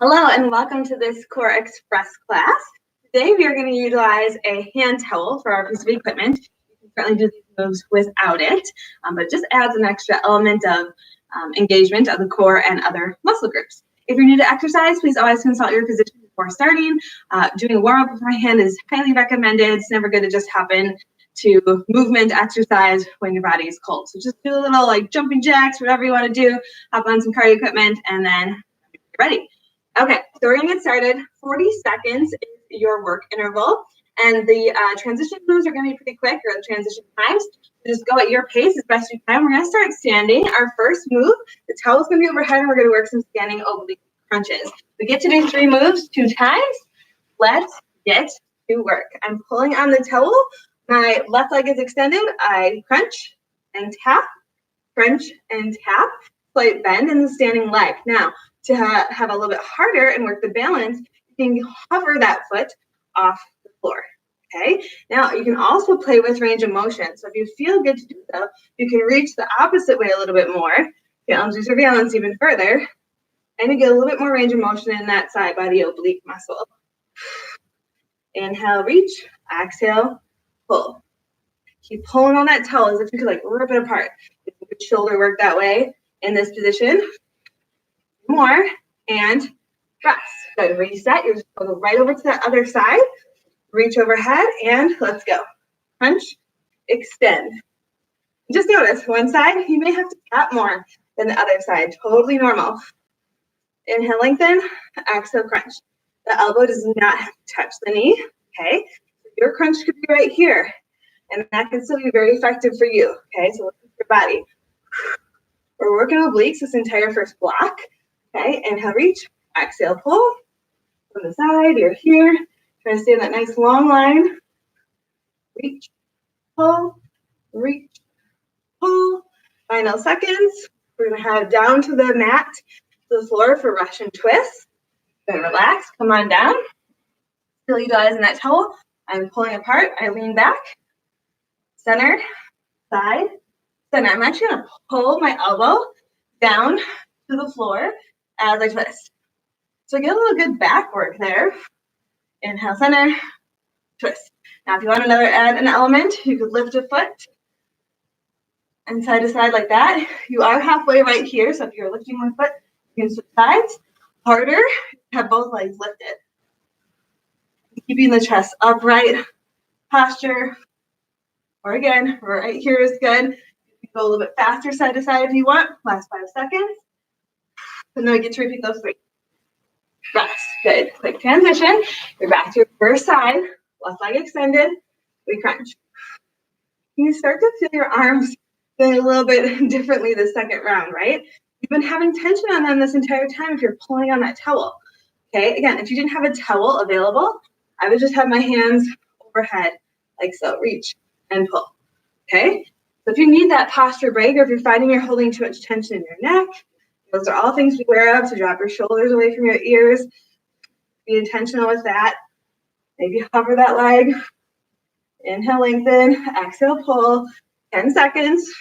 Hello and welcome to this Core Express class. Today we are going to utilize a hand towel for our piece of equipment. You can certainly do these moves without it, but it just adds an extra element of engagement of the core and other muscle groups. If you're new to exercise, please always consult your physician before starting. Doing a warm-up beforehand is highly recommended. It's never good to just hop in to movement exercise when your body is cold. So just do a little like jumping jacks, whatever you want to do, hop on some cardio equipment, and then you're ready. Okay, so we're gonna get started. 40 seconds is your work interval, and the transition moves are gonna be pretty quick, or the transition times. So just go at your pace as best you can. We're gonna start standing. Our first move, the towel's gonna be overhead, and we're gonna work some standing oblique crunches. We get to do 3 moves 2 times. Let's get to work. I'm pulling on the towel. My left leg is extended. I crunch and tap, crunch and tap. Slight bend in the standing leg. Now, to have a little bit harder and work the balance, you can hover that foot off the floor, okay? Now, you can also play with range of motion. So if you feel good to do so, you can reach the opposite way a little bit more, challenge your balance even further, and you get a little bit more range of motion in that side body oblique muscle. Inhale, reach, exhale, pull. Keep pulling on that towel as if you could like rip it apart. Good shoulder work that way in this position. More and rest. Good. Reset. You're just going to go right over to that other side. Reach overhead and let's go. Crunch, extend. Just notice one side, you may have to tap more than the other side. Totally normal. Inhale, lengthen. Exhale, crunch. The elbow does not have to touch the knee. Okay. Your crunch could be right here, and that can still be very effective for you. Okay. So look at your body. We're working obliques this entire first block. Okay, inhale, reach, exhale, pull. From the side, you're here. Try to stay in that nice long line. Reach, pull, reach, pull. Final seconds. We're gonna head down to the mat, to the floor for Russian twist. Then relax, come on down. Still utilizing that towel. I'm pulling apart, I lean back. Center, side, center. I'm actually gonna pull my elbow down to the floor as I twist. So get a little good back work there. Inhale, center, twist. Now, if you want add an element, you could lift a foot and side to side like that. You are halfway right here, so if you're lifting one foot, you can switch sides. Harder, have both legs lifted. Keeping the chest upright, posture. Or again, right here is good. You can go a little bit faster side to side if you want. Last 5 seconds. And then we get to repeat those 3. Rest. Good. Quick transition. You're back to your first side. Left leg extended. We crunch. You start to feel your arms feeling a little bit differently the second round, right? You've been having tension on them this entire time if you're pulling on that towel. Okay, again, if you didn't have a towel available, I would just have my hands overhead like so. Reach and pull. Okay? So if you need that posture break, or if you're finding you're holding too much tension in your neck, those are all things to be aware of. So drop your shoulders away from your ears. Be intentional with that. Maybe hover that leg. Inhale, lengthen. Exhale, pull. 10 seconds.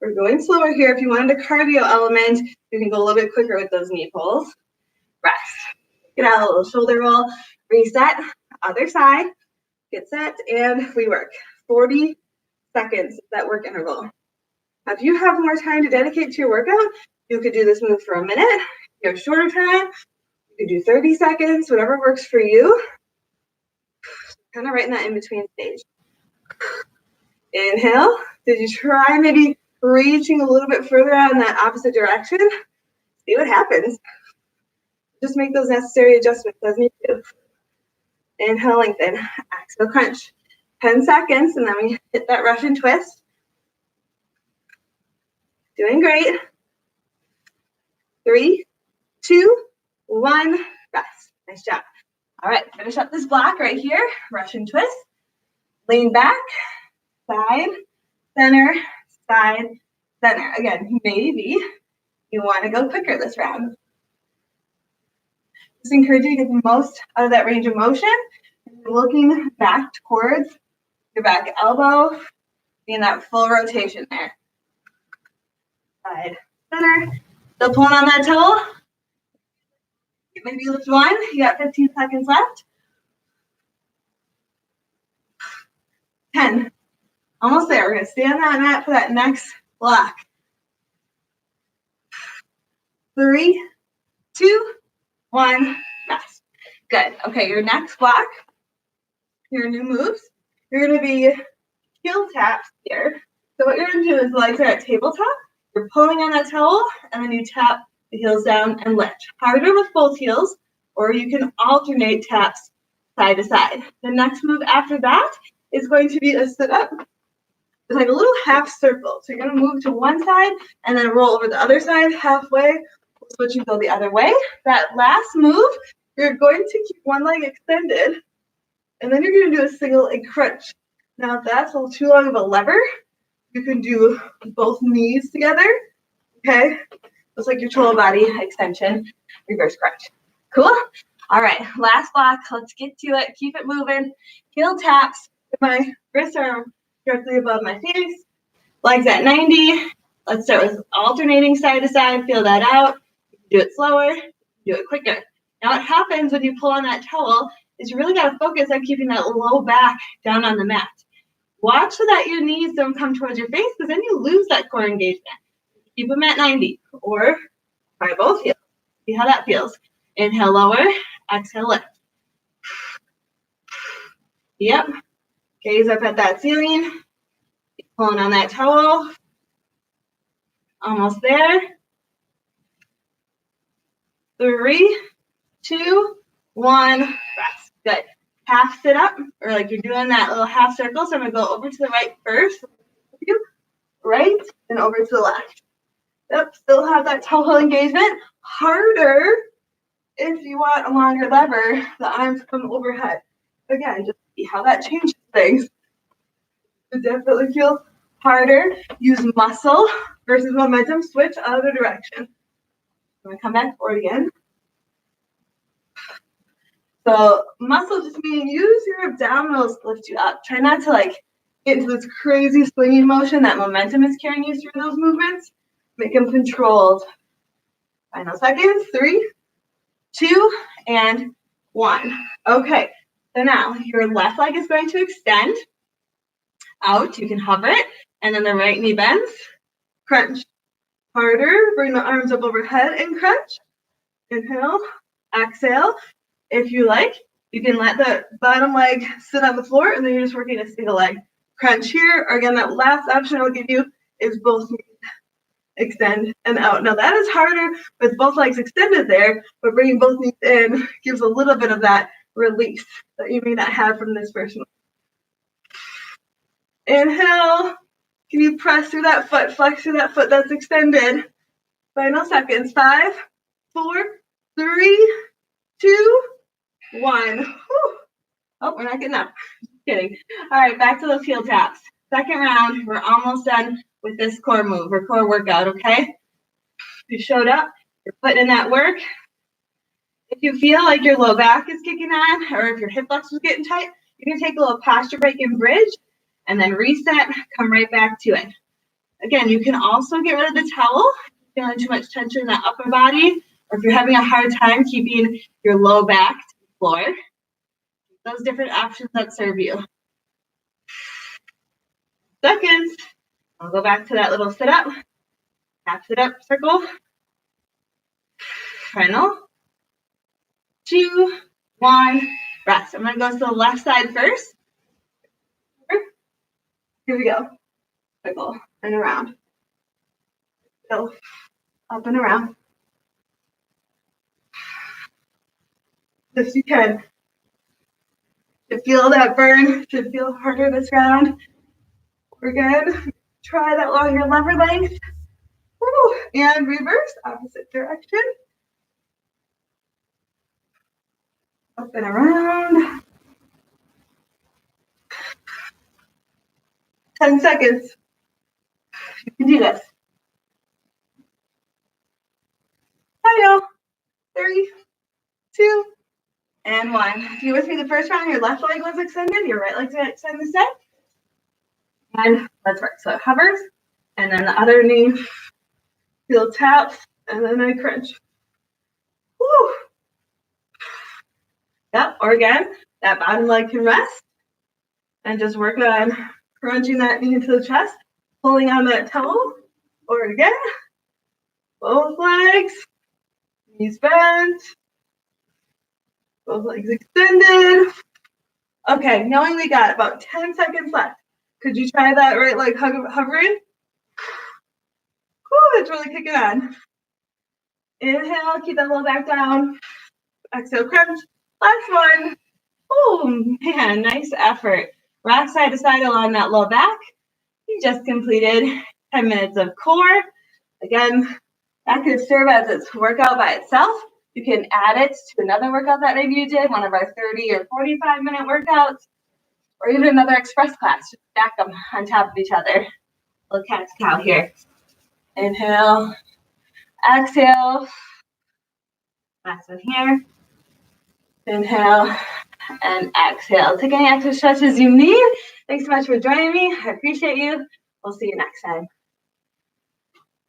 We're going slower here. If you wanted a cardio element, you can go a little bit quicker with those knee pulls. Rest. Get out a little shoulder roll. Reset. Other side. Get set. And we work. 40 seconds, that work interval. Now, if you have more time to dedicate to your workout, you could do this move for a minute. If you have shorter time, you could do 30 seconds, whatever works for you. Kind of right in that in-between stage. Inhale. Did you try maybe reaching a little bit further out in that opposite direction? See what happens. Just make those necessary adjustments as needed to. Inhale, lengthen. Exhale, crunch. 10 seconds, and then we hit that Russian twist. Doing great. 3, 2, 1, rest. Nice job. All right, finish up this block right here. Russian twist. Lean back, side, center, side, center. Again, maybe you want to go quicker this round. Just encourage you to get the most out of that range of motion. You're looking back towards your back elbow, being that full rotation there. Side, center. Still pulling on that toe. maybe you lift one. You got 15 seconds left. 10. Almost there. We're going to stay on that mat for that next block. 3, 2, 1, rest. Good. Okay, your next block, your new moves, you're going to be heel taps here. So what you're going to do is legs are at tabletop. You're pulling on that towel, and then you tap the heels down and lift. Harder with both heels, or you can alternate taps side to side. The next move after that is going to be a sit-up. It's like a little half circle. So you're going to move to one side and then roll over the other side halfway. We'll switch and go the other way. That last move, you're going to keep one leg extended, and then you're going to do a single leg crunch. Now, if that's a little too long of a lever, you can do both knees together, okay? It's like your total body extension, reverse crunch. Cool? All right, last block. Let's get to it. Keep it moving. Heel taps. My wrists are directly above my face. Legs at 90. Let's start with alternating side to side. Feel that out. Do it slower. Do it quicker. Now, what happens when you pull on that towel is you really got to focus on keeping that low back down on the mat. Watch so that your knees don't come towards your face, because then you lose that core engagement. Keep them at 90, or try both heels. See how that feels. Inhale, lower. Exhale, lift. Yep. Gaze up at that ceiling. Keep pulling on that towel. Almost there. 3, 2, 1. Rest. Good. Half sit up, or like you're doing that little half circle. So I'm going to go over to the right first. Right, and over to the left. Yep, still have that towel engagement. Harder if you want a longer lever, the arms come overhead. Again, just see how that changes things. It definitely feels harder. Use muscle versus momentum. Switch other direction. I'm going to come back forward again. So muscle just means use your abdominals to lift you up. Try not to like get into this crazy swinging motion. That momentum is carrying you through those movements. Make them controlled. Final seconds. 3, 2, and 1. Okay, so now your left leg is going to extend out. You can hover it, and then the right knee bends. Crunch. Harder. Bring the arms up overhead and crunch. Inhale. Exhale. If you like, you can let the bottom leg sit on the floor, and then you're just working a single leg crunch here. Or again, that last option I'll give you is both knees extend and out. Now that is harder with both legs extended there, but bringing both knees in gives a little bit of that release that you may not have from this first one. Inhale. Can you press through that foot, flex through that foot that's extended? Final seconds. 5, 4, 3, 2, 1. Whew. Oh, we're not getting up. Just kidding. All right, back to those heel taps. Second round. We're almost done with this core move or core workout, okay? You showed up. You're putting in that work. If you feel like your low back is kicking on, or if your hip flexors is getting tight, you can take a little posture break and bridge, and then reset, come right back to it. Again, you can also get rid of the towel if you're feeling too much tension in the upper body, or if you're having a hard time keeping your low back to the floor. Those different options that serve you. Seconds. I'll go back to that little sit-up. Half sit-up circle. Final. 2, 1. Rest. I'm going to go to the left side first. Here we go. Circle and around. Go up and around. If you can. Should feel that burn. Should feel harder this round. We're good. Try that longer lever length. Woo. And reverse, opposite direction. Up and around. 10 seconds. You can do this. Final. 3, 2, and 1. If you're with me the first round, your left leg was extended, your right leg's going to extend the same. And let's work. So it hovers, and then the other knee, heel taps, and then I crunch. Woo. Yep, or again, that bottom leg can rest. And just work on crunching that knee into the chest, pulling on that toe. Or again, both legs, knees bent, both legs extended. Okay, knowing we got about 10 seconds left, could you try that right leg hovering? Whew, it's really kicking on. Inhale, keep that low back down. Exhale, crunch. Last one. Oh man, nice effort. Rock side to side along that low back. You just completed 10 minutes of core. Again, that could serve as its workout by itself. You can add it to another workout that maybe you did, one of our 30 or 45-minute workouts, or even another express class. Just stack them on top of each other. Little cat's cow here. Inhale, exhale. Last one here. Inhale and exhale. Take any extra stretches you need. Thanks so much for joining me. I appreciate you. We'll see you next time.